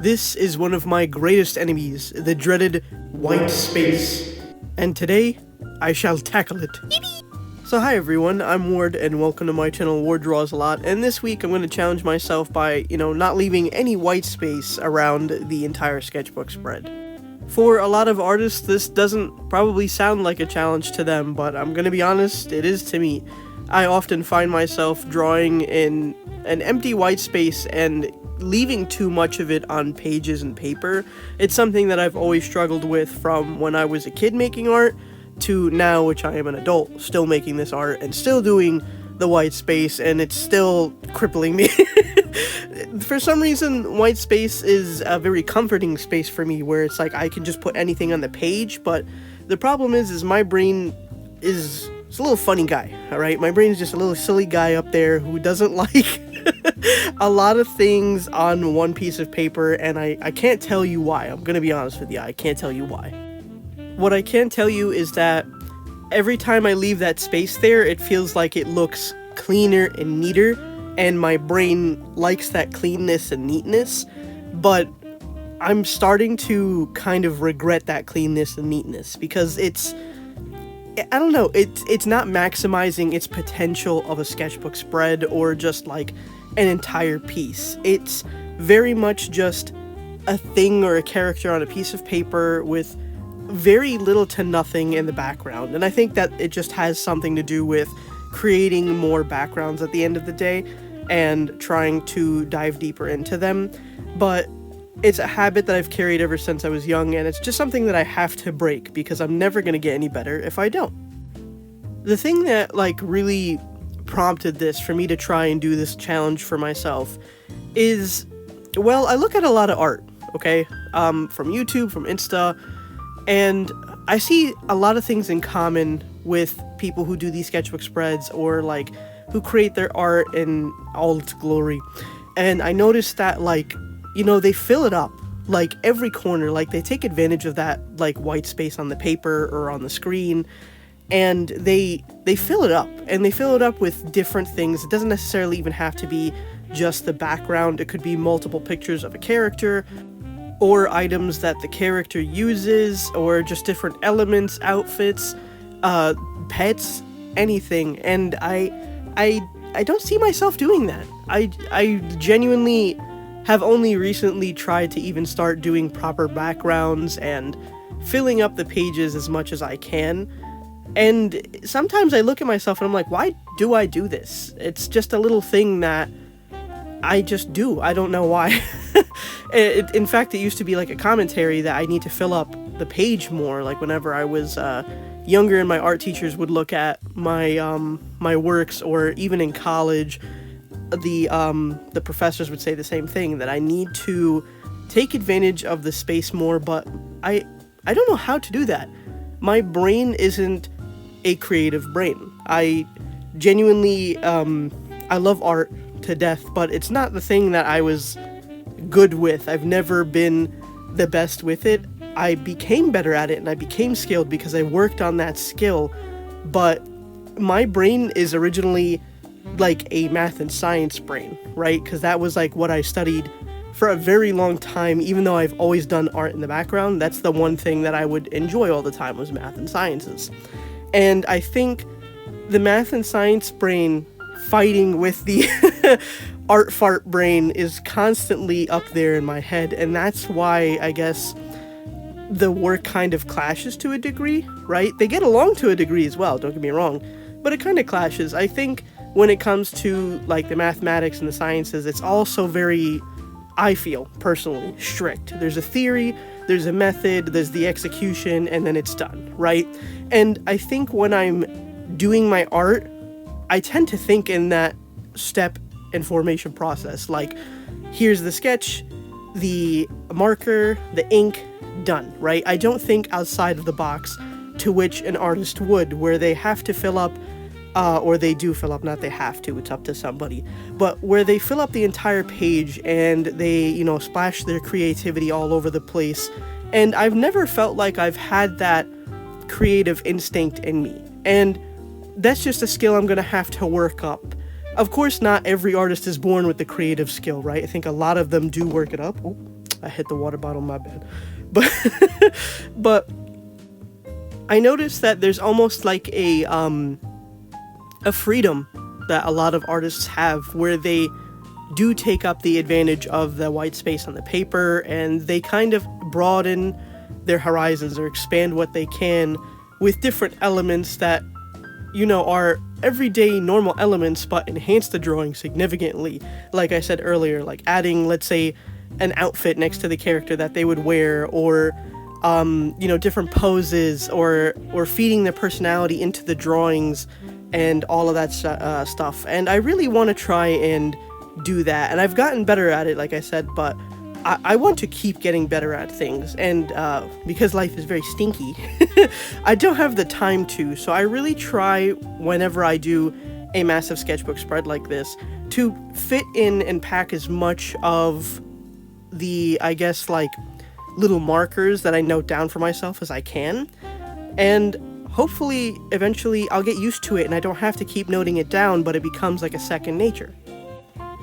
This is one of my greatest enemies, the dreaded white space. And today, I shall tackle it. So hi everyone, I'm Ward and welcome to my channel Ward Draws a Lot, and this week I'm going to challenge myself by, not leaving any white space around the entire sketchbook spread. For a lot of artists, this doesn't probably sound like a challenge to them, but I'm going to be honest, it is to me. I often find myself drawing in an empty white space and leaving too much of it on pages and paper. It's something that I've always struggled with from when I was a kid making art to now, which I am an adult, still making this art and still doing the white space, and it's still crippling me. For some reason, white space is a very comforting space for me, where it's like I can just put anything on the page, but the problem is my brain is a little funny guy, alright? My brain is just a little silly guy up there who doesn't like a lot of things on one piece of paper, and I can't tell you why. I'm gonna be honest with you, I can't tell you why. What I can tell you is that every time I leave that space there, it feels like it looks cleaner and neater, and my brain likes that cleanness and neatness, but I'm starting to kind of regret that cleanness and neatness, because it's not maximizing its potential of a sketchbook spread or just like an entire piece. It's very much just a thing or a character on a piece of paper with very little to nothing in the background, and I think that it just has something to do with creating more backgrounds at the end of the day and trying to dive deeper into them. But it's a habit that I've carried ever since I was young, and it's just something that I have to break because I'm never going to get any better if I don't. The thing that really prompted this for me to try and do this challenge for myself is, well, I look at a lot of art, okay, from YouTube, from Insta, and I see a lot of things in common with people who do these sketchbook spreads or who create their art in all its glory. And I noticed that they fill it up, every corner, they take advantage of that white space on the paper or on the screen, and they fill it up, and they fill it up with different things. It doesn't necessarily even have to be just the background. It could be multiple pictures of a character, or items that the character uses, or just different elements, outfits, pets, anything. And I don't see myself doing that. I genuinely have only recently tried to even start doing proper backgrounds and filling up the pages as much as I can. And sometimes I look at myself and I'm like, why do I do this? It's just a little thing that I just do. I don't know why. In fact, it used to be a commentary that I need to fill up the page more. Whenever I was younger and my art teachers would look at my works, or even in college, the professors would say the same thing, that I need to take advantage of the space more, but I don't know how to do that. My brain isn't a creative brain. I genuinely, I love art to death, but it's not the thing that I was good with. I've never been the best with it. I became better at it and I became skilled because I worked on that skill, but my brain is originally a math and science brain, right? Because that was what I studied for a very long time. Even though I've always done art in the background, that's the one thing that I would enjoy all the time, was math and sciences. And I think the math and science brain fighting with the art fart brain is constantly up there in my head, and that's why I guess the work kind of clashes to a degree, right? They get along to a degree as well, don't get me wrong, but it kind of clashes. I think when it comes to the mathematics and the sciences, it's also very, I feel personally, strict. There's a theory, there's a method, there's the execution, and then it's done, right? And I think when I'm doing my art, I tend to think in that step and formation process. Here's the sketch, the marker, the ink, done, right? I don't think outside of the box, to which an artist would, where they have to fill up, or they do fill up, not they have to, it's up to somebody, but where they fill up the entire page and they, splash their creativity all over the place. And I've never felt like I've had that creative instinct in me. And that's just a skill I'm going to have to work up. Of course, not every artist is born with the creative skill, right? I think a lot of them do work it up. I hit the water bottle, my bad. But but I noticed that there's almost like a freedom that a lot of artists have, where they do take up the advantage of the white space on the paper, and they kind of broaden their horizons or expand what they can with different elements that, you know, are everyday normal elements but enhance the drawing significantly. Like I said earlier, like adding, let's say, an outfit next to the character that they would wear, or you know, different poses, or feeding their personality into the drawings and all of that stuff. And I really want to try and do that, and I've gotten better at it, like I said, but I want to keep getting better at things, and because life is very stinky, I don't have the time to, so I really try, whenever I do a massive sketchbook spread like this, to fit in and pack as much of the, I guess, like, little markers that I note down for myself as I can, and hopefully eventually I'll get used to it and I don't have to keep noting it down, but it becomes like a second nature.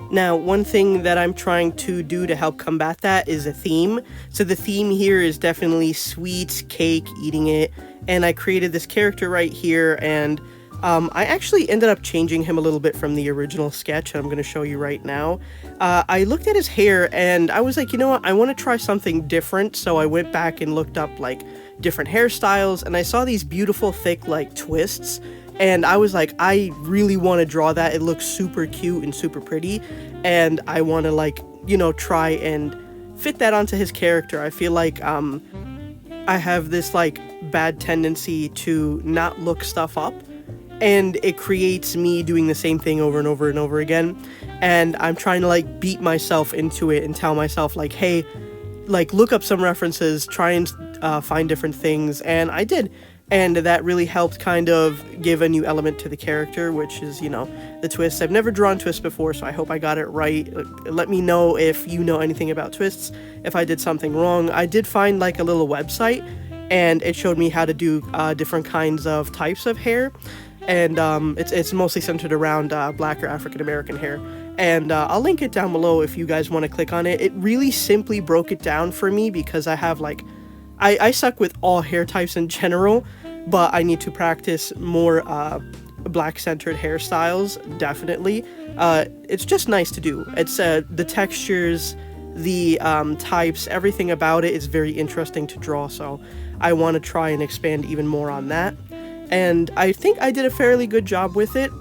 Now, one thing that I'm trying to do to help combat that is a theme. So the theme here is definitely sweets, cake, eating it, and I created this character right here, and I actually ended up changing him a little bit from the original sketch, and I'm going to show you right now. I looked at his hair, and I was like, you know what, I want to try something different, so I went back and looked up, like, different hairstyles, and I saw these beautiful, thick, like, twists, and I was like, I really want to draw that. It looks super cute and super pretty, and I want to, like, you know, try and fit that onto his character. I feel like, I have this, like, bad tendency to not look stuff up, and it creates me doing the same thing over and over and over again, and I'm trying to, like, beat myself into it and tell myself, like, hey, like, look up some references, try and find different things, and I did, and that really helped kind of give a new element to the character, which is, you know, the twists. I've never drawn twists before, so I hope I got it right. Let me know if you know anything about twists, if I did something wrong. I did find, like, a little website, and it showed me how to do different kinds of types of hair, and it's mostly centered around Black or African American hair, and I'll link it down below if you guys want to click on it. It really simply broke it down for me, because I have, like, I suck with all hair types in general, but I need to practice more Black-centered hairstyles, definitely. It's just nice to do. It's the textures, the types, everything about it is very interesting to draw, so I want to try and expand even more on that. And I think I did a fairly good job with it.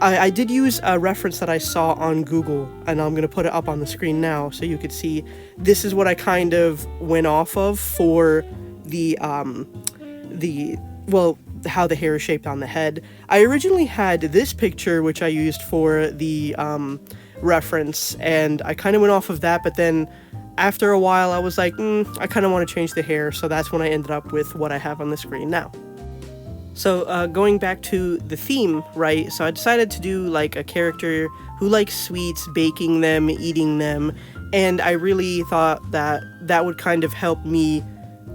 I did use a reference that I saw on Google, and I'm going to put it up on the screen now so you could see. This is what I kind of went off of for well, how the hair is shaped on the head. I originally had this picture, which I used for the reference, and I kind of went off of that, but then after a while I was like, I kind of want to change the hair, so that's when I ended up with what I have on the screen now. So going back to the theme, right, so I decided to do, like, a character who likes sweets, baking them, eating them, and I really thought that that would kind of help me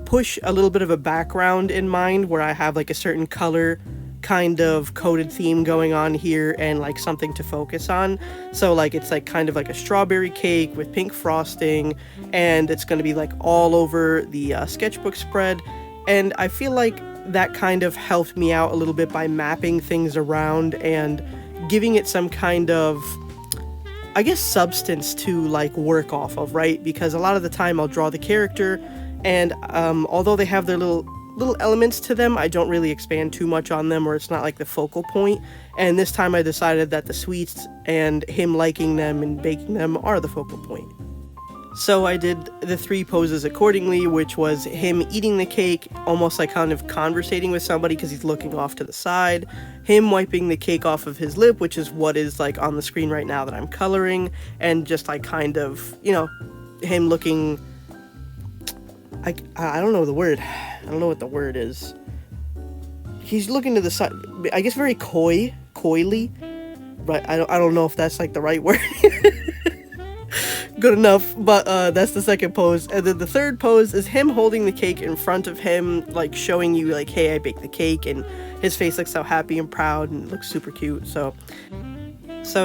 push a little bit of a background in mind, where I have, like, a certain color kind of coded theme going on here, and, like, something to focus on. So, like, it's, like, kind of like a strawberry cake with pink frosting, and it's going to be, like, all over the sketchbook spread, and I feel like that kind of helped me out a little bit by mapping things around and giving it some kind of, I guess, substance to, like, work off of, right? Because a lot of the time I'll draw the character, and although they have their little elements to them, I don't really expand too much on them, or it's not like the focal point. And this time I decided that the sweets and him liking them and baking them are the focal point. So I did the 3 poses accordingly, which was him eating the cake, almost like kind of conversating with somebody because he's looking off to the side, him wiping the cake off of his lip, which is what is, like, on the screen right now that I'm coloring, and just, like, kind of, you know, him looking, I don't know the word, I don't know what the word is. He's looking to the side, I guess very coyly, but I don't know if that's, like, the right word. Good enough, but that's the second pose. And then the third pose is him holding the cake in front of him, like, showing you, like, hey, I baked the cake, and his face looks so happy and proud, and it looks super cute. So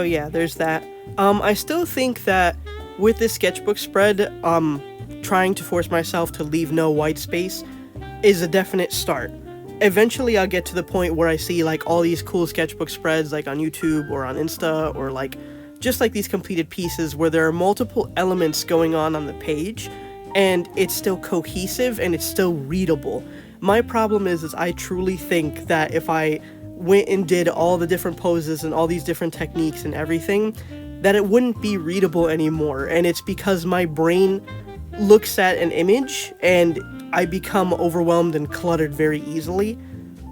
yeah, there's that. I still think that with this sketchbook spread, trying to force myself to leave no white space is a definite start. Eventually I'll get to the point where I see like all these cool sketchbook spreads like on YouTube or on Insta, or like just like these completed pieces where there are multiple elements going on the page, and it's still cohesive and it's still readable. My problem is I truly think that if I went and did all the different poses and all these different techniques and everything, that it wouldn't be readable anymore. And it's because my brain looks at an image and I become overwhelmed and cluttered very easily.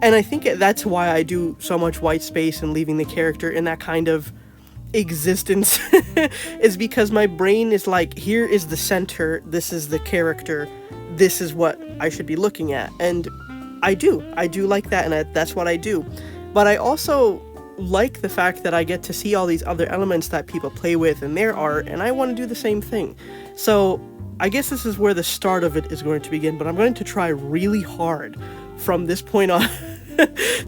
And I think that's why I do so much white space and leaving the character in that kind of existence is because my brain is like, here is the center, this is the character, this is what I should be looking at. And I do like that, and that's what I do. But I also like the fact that I get to see all these other elements that people play with in their art, and I want to do the same thing. So I guess this is where the start of it is going to begin, but I'm going to try really hard from this point on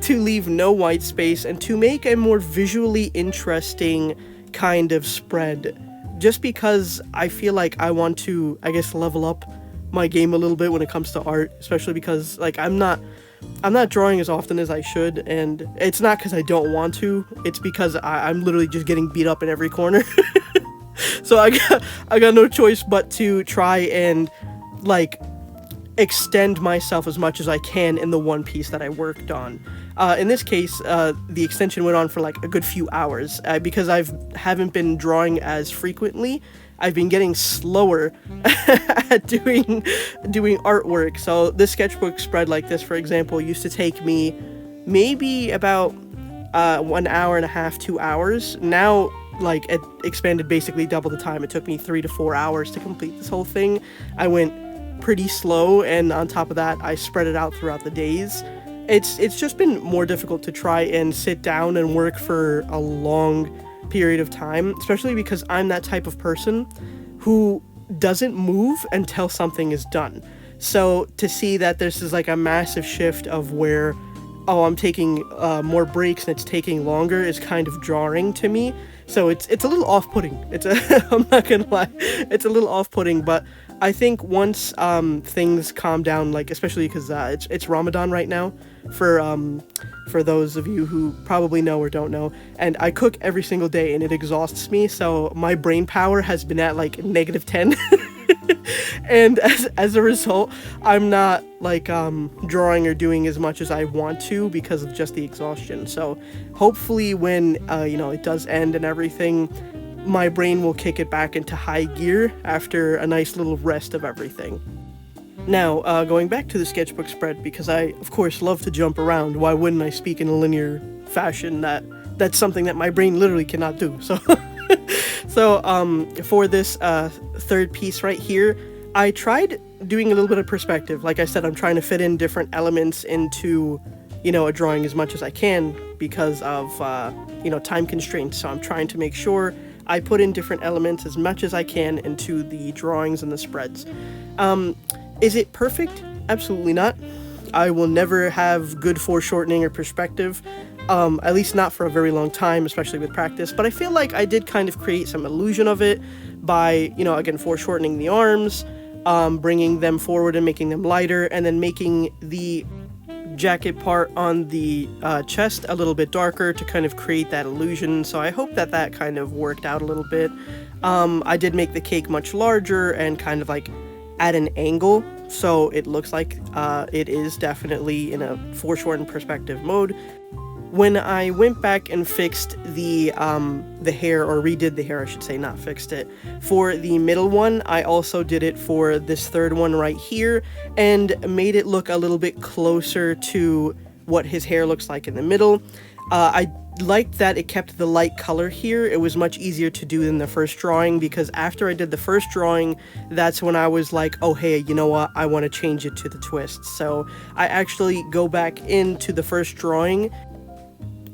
to leave no white space and to make a more visually interesting kind of spread, just because I feel like I want to, I guess, level up my game a little bit when it comes to art, especially because like I'm not drawing as often as I should, and it's not because I don't want to, it's because I'm literally just getting beat up in every corner. So I got no choice but to try and like extend myself as much as I can in the one piece that I worked on. In this case, the extension went on for like a good few hours because I haven't been drawing as frequently. I've been getting slower at doing artwork. So this sketchbook spread like this, for example, used to take me maybe about 1 hour and a half, 2 hours. Now, like, it expanded basically double the time. It took me 3 to 4 hours to complete this whole thing. I went pretty slow, and on top of that, I spread it out throughout the days. It's just been more difficult to try and sit down and work for a long period of time, especially because I'm that type of person who doesn't move until something is done. So to see that this is like a massive shift of where, oh, I'm taking more breaks and it's taking longer is kind of jarring to me. So it's a little off-putting. I'm not gonna lie, it's a little off-putting, but I think once things calm down, like especially because it's Ramadan right now, for those of you who probably know or don't know, and I cook every single day and it exhausts me, so my brain power has been at like -10. And as a result, I'm not like drawing or doing as much as I want to because of just the exhaustion. So hopefully when it does end and everything, my brain will kick it back into high gear after a nice little rest of everything. Now, going back to the sketchbook spread, because I, of course, love to jump around. Why wouldn't I speak in a linear fashion? That's something that my brain literally cannot do. So, for this third piece right here, I tried doing a little bit of perspective. Like I said, I'm trying to fit in different elements into, a drawing as much as I can because of, time constraints. So I'm trying to make sure I put in different elements as much as I can into the drawings and the spreads. Is it perfect? Absolutely not. I will never have good foreshortening or perspective, at least not for a very long time, especially with practice. But I feel like I did kind of create some illusion of it by, again, foreshortening the arms, bringing them forward and making them lighter, and then making the jacket part on the chest a little bit darker to kind of create that illusion. So I hope that kind of worked out a little bit. I did make the cake much larger and kind of like at an angle, so it looks like it is definitely in a foreshortened perspective mode. When I went back and fixed the hair, or redid the hair, I should say, not fixed it, for the middle one, I also did it for this third one right here, and made it look a little bit closer to what his hair looks like in the middle. I liked that it kept the light color here. It was much easier to do than the first drawing, because after I did the first drawing, that's when I was like, oh hey, you know what, I want to change it to the twists. So I actually go back into the first drawing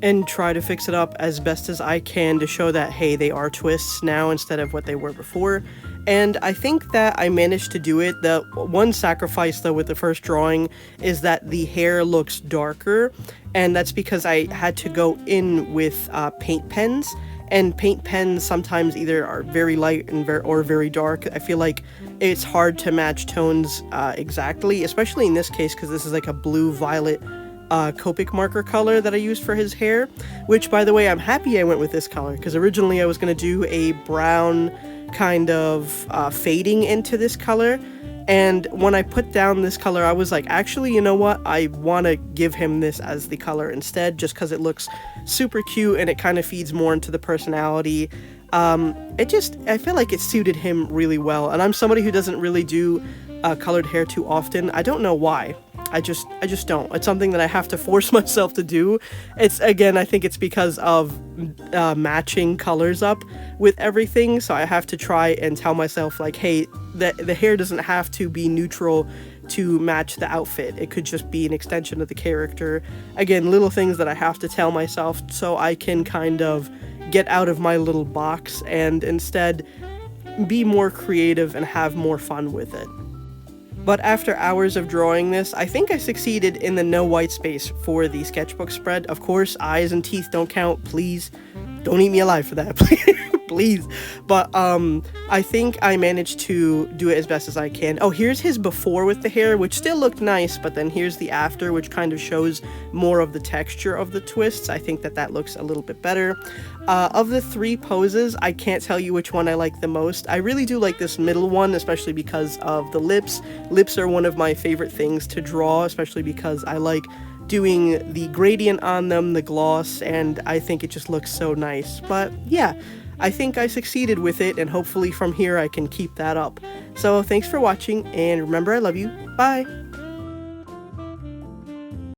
and try to fix it up as best as I can to show that, hey, they are twists now instead of what they were before. And I think that I managed to do it. The one sacrifice, though, with the first drawing is that the hair looks darker, and that's because I had to go in with paint pens and paint pens sometimes either are very light and or very dark. I feel like it's hard to match tones exactly, especially in this case because this is like a blue-violet Copic marker color that I used for his hair, which, by the way, I'm happy I went with this color because originally I was going to do a brown kind of fading into this color, and when I put down this color I was like, actually, you know what, I want to give him this as the color instead, just because it looks super cute and it kind of feeds more into the personality. I feel like it suited him really well, and I'm somebody who doesn't really do colored hair too often. I don't know why. I just don't. It's something that I have to force myself to do. It's, again, I think it's because of matching colors up with everything, so I have to try and tell myself, like, hey, the hair doesn't have to be neutral to match the outfit. It could just be an extension of the character. Again, little things that I have to tell myself so I can kind of get out of my little box and instead be more creative and have more fun with it. But after hours of drawing this, I think I succeeded in the no white space for the sketchbook spread. Of course, eyes and teeth don't count. Please don't eat me alive for that. Please. But I think I managed to do it as best as I can. Oh, here's his before with the hair, which still looked nice, but then here's the after, which kind of shows more of the texture of the twists. I think that looks a little bit better. Of the 3 poses, I can't tell you which one I like the most. I really do like this middle one, especially because of the lips. Lips are one of my favorite things to draw, especially because I like doing the gradient on them, the gloss, and I think it just looks so nice. But yeah, I think I succeeded with it, and hopefully from here I can keep that up. So thanks for watching, and remember, I love you. Bye!